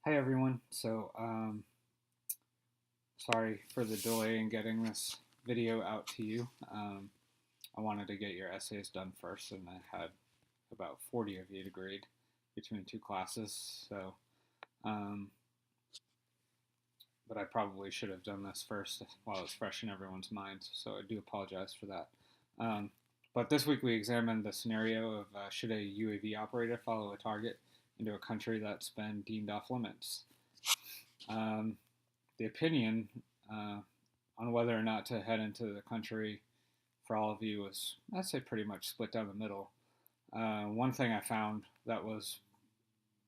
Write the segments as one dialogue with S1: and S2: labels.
S1: Hi everyone. Sorry for the delay in getting this video out to you. I wanted to get your essays done first, and I had about 40 of you to grade between two classes. Um, but I probably should have done this first while it's fresh in everyone's minds. So I do apologize for that. Um, but this week we examined the scenario of should a UAV operator follow a target into a country that's been deemed off limits. Um, the opinion uh, on whether or not to head into the country for all of you was, I'd say, pretty much split down the middle. One thing I found that was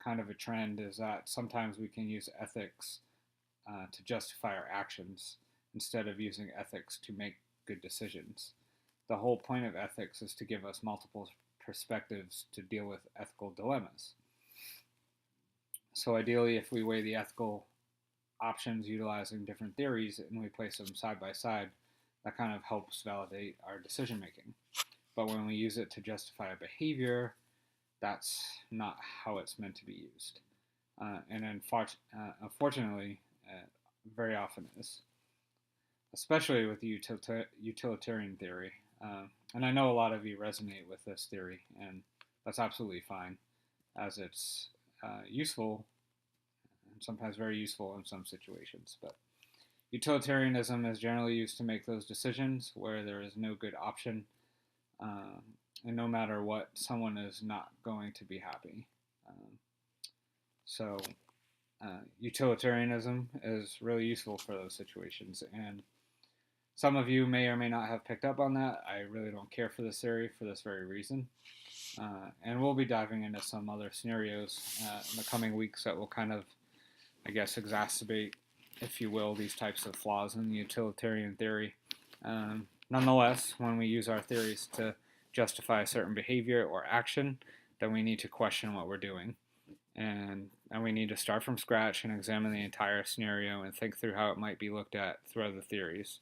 S1: kind of a trend is that sometimes we can use ethics to justify our actions instead of using ethics to make good decisions. The whole point of ethics is to give us multiple perspectives to deal with ethical dilemmas. So, ideally, if we weigh the ethical options utilizing different theories and we place them side by side, that kind of helps validate our decision making. But when we use it to justify a behavior, that's not how it's meant to be used. Unfortunately, very often is, especially with the utilitarian theory. And I know a lot of you resonate with this theory, and that's absolutely fine, as it's useful and sometimes very useful in some situations. But utilitarianism is generally used to make those decisions where there is no good option, um, and no matter what, someone is not going to be happy. Um, so, Utilitarianism is really useful for those situations, and some of you may or may not have picked up on that. I really don't care for this theory for this very reason. And we'll be diving into some other scenarios in the coming weeks that will kind of, I guess, exacerbate, if you will, these types of flaws in the utilitarian theory. Nonetheless, when we use our theories to justify a certain behavior or action, then we need to question what we're doing. And we need to start from scratch and examine the entire scenario and think through how it might be looked at through other theories.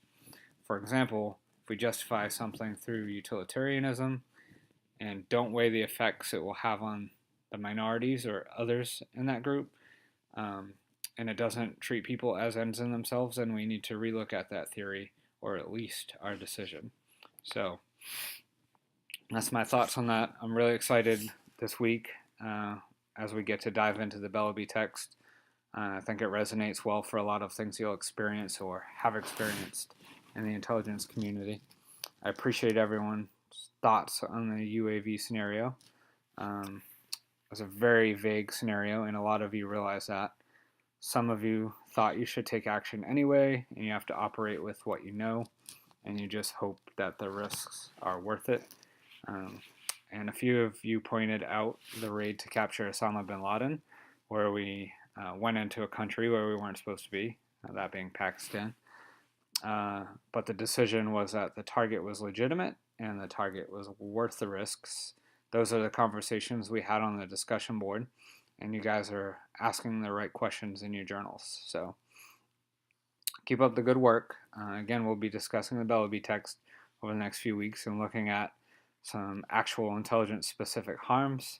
S1: For example, if we justify something through utilitarianism and don't weigh the effects it will have on the minorities or others in that group, um, and it doesn't treat people as ends in themselves, then we need to relook at that theory or at least our decision. So that's my thoughts on that. I'm really excited this week as we get to dive into the Bellaby text. I think it resonates well for a lot of things you'll experience or have experienced in the intelligence community. I appreciate everyone's thoughts on the UAV scenario. It was a very vague scenario, and a lot of you realize that. Some of you thought you should take action anyway, and you have to operate with what you know, and you just hope that the risks are worth it. Um, and a few of you pointed out the raid to capture Osama bin Laden, where we went into a country where we weren't supposed to be, that being Pakistan. But the decision was that the target was legitimate and the target was worth the risks. Those are the conversations we had on the discussion board, and you guys are asking the right questions in your journals. So keep up the good work. Again, we'll be discussing the Bellaby text over the next few weeks and looking at some actual intelligence specific harms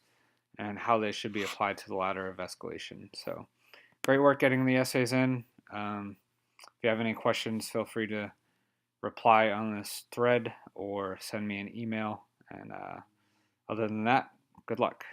S1: and how they should be applied to the ladder of escalation. So great work getting the essays in. If you have any questions, feel free to reply on this thread or send me an email. And other than that, good luck.